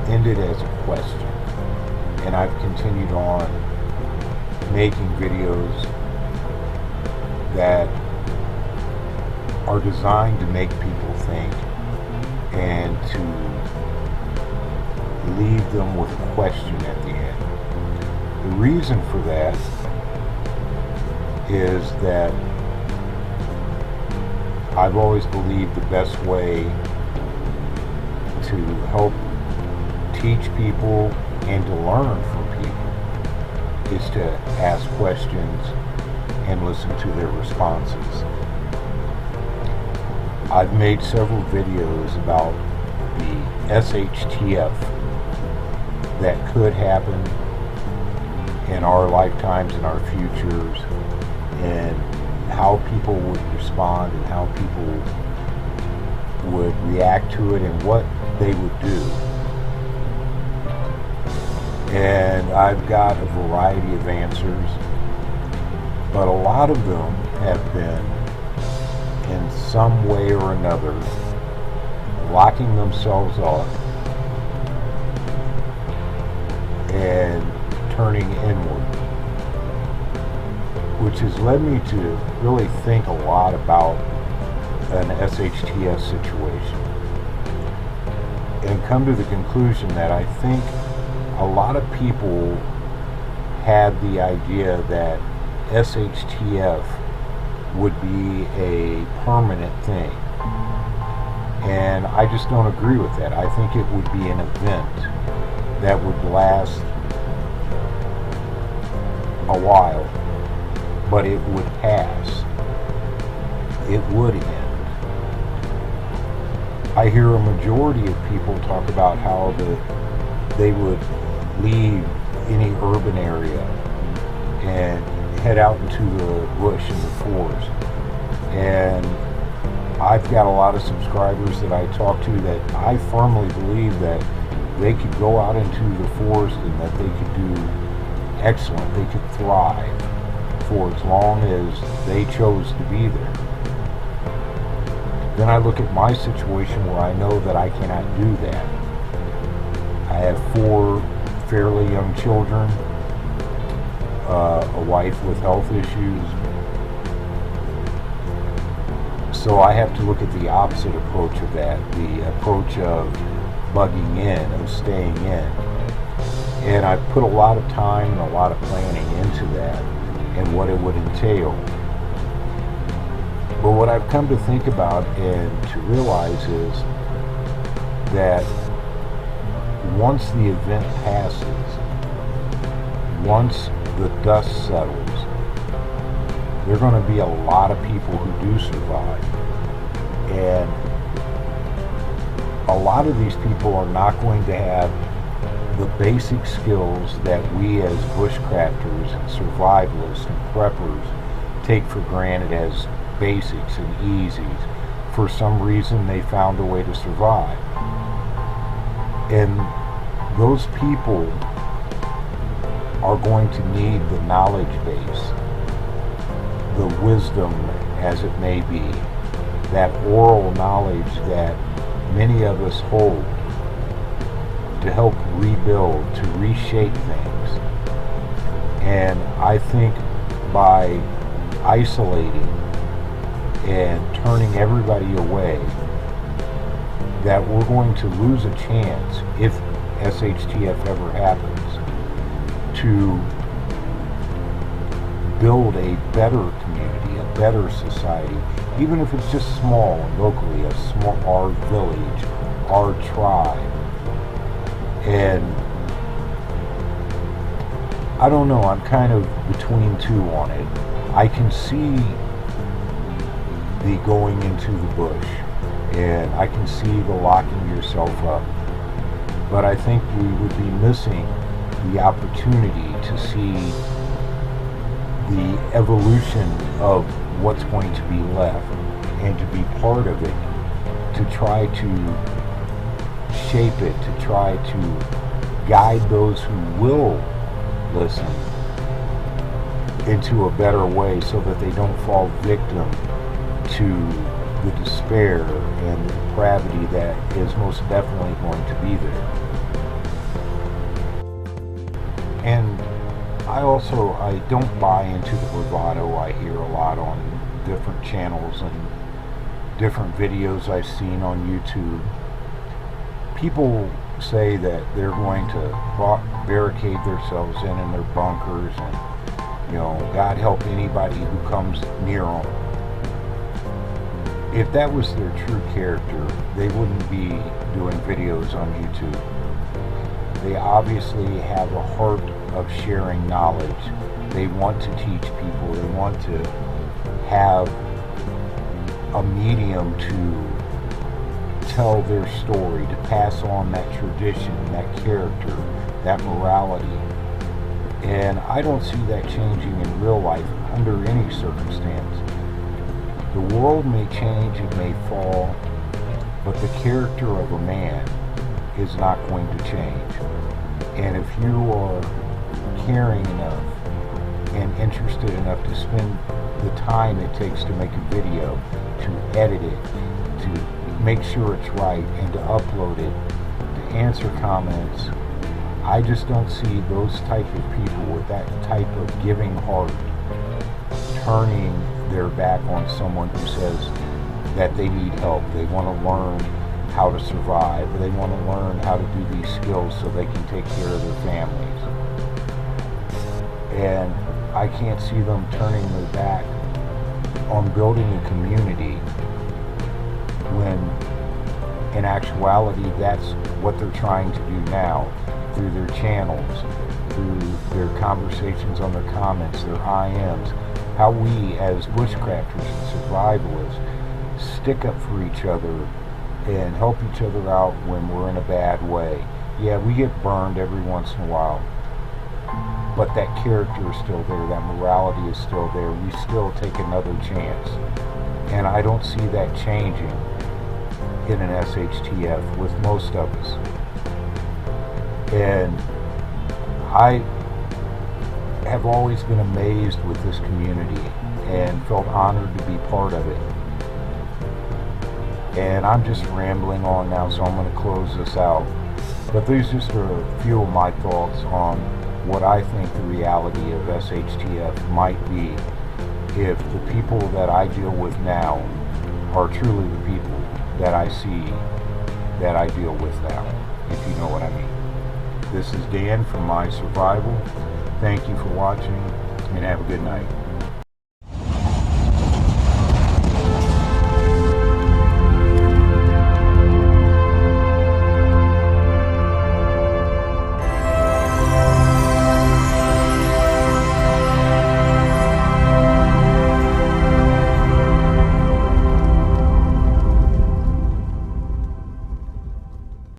ended as a question, and I've continued on making videos that are designed to make people think and to leave them with a question at the end. The reason for that is that I've always believed the best way to help teach people and to learn from people is to ask questions and listen to their responses. I've made several videos about the SHTF that could happen in our lifetimes, in our futures, and how people would respond and how people would react to it and what they would do. And I've got a variety of answers, but a lot of them have been, in some way or another, locking themselves up and turning inward, which has led me to really think a lot about an SHTF situation and come to the conclusion that I think a lot of people had the idea that SHTF would be a permanent thing, and I just don't agree with that. I think it would be an event that would last a while, but it would pass. It would end. I hear a majority of people talk about how they would leave any urban area and head out into the bush and the forest. And I've got a lot of subscribers that I talk to that I firmly believe that they could go out into the forest and that they could do excellent. They could thrive for as long as they chose to be there. Then I look at my situation where I know that I cannot do that. I have 4 fairly young children, a wife with health issues. So I have to look at the opposite approach of that, the approach of bugging in, of staying in. And I've put a lot of time and a lot of planning into that and what it would entail. But what I've come to think about and to realize is that once the event passes, once the dust settles, there are going to be a lot of people who do survive. And a lot of these people are not going to have the basic skills that we as bushcrafters and survivalists and preppers take for granted as basics and easies. For some reason they found a way to survive. And those people are going to need the knowledge base, the wisdom as it may be, that oral knowledge that many of us hold to help rebuild, to reshape things. And I think by isolating and turning everybody away, that we're going to lose a chance, if SHTF ever happens, to build a better community, a better society, even if it's just small and locally, our village, our tribe. And I don't know, I'm kind of between two on it. I can see the going into the bush, and I can see the locking yourself up, but I think we would be missing the opportunity to see the evolution of what's going to be left and to be part of it, to try to shape it, to try to guide those who will listen into a better way so that they don't fall victim to the despair and the depravity that is most definitely going to be there. I don't buy into the bravado I hear a lot on different channels and different videos I've seen on YouTube. People say that they're going to barricade themselves in their bunkers and, God help anybody who comes near them. If that was their true character, they wouldn't be doing videos on YouTube. They obviously have a heart of sharing knowledge. They want to teach people. They want to have a medium to tell their story, to pass on that tradition, that character, that morality. And I don't see that changing in real life under any circumstance. The world may change, it may fall, but the character of a man is not going to change. And if you are caring enough and interested enough to spend the time it takes to make a video, to edit it, to make sure it's right, and to upload it, to answer comments, I just don't see those type of people with that type of giving heart turning their back on someone who says that they need help. They want to learn how to survive. They want to learn how to do these skills so they can take care of their families. And I can't see them turning their back on building a community when in actuality that's what they're trying to do now through their channels, through their conversations on their comments, their IMs, how we as bushcrafters and survivalists stick up for each other and help each other out when we're in a bad way. Yeah, we get burned every once in a while, but that character is still there, that morality is still there. We still take another chance. And I don't see that changing in an SHTF with most of us. And I have always been amazed with this community and felt honored to be part of it. And I'm just rambling on now, so I'm going to close this out. But these just are a few of my thoughts on what I think the reality of SHTF might be if the people that I deal with now are truly the people that I see that I deal with now, if you know what I mean. This is Dan from My Survival. Thank you for watching, and have a good night.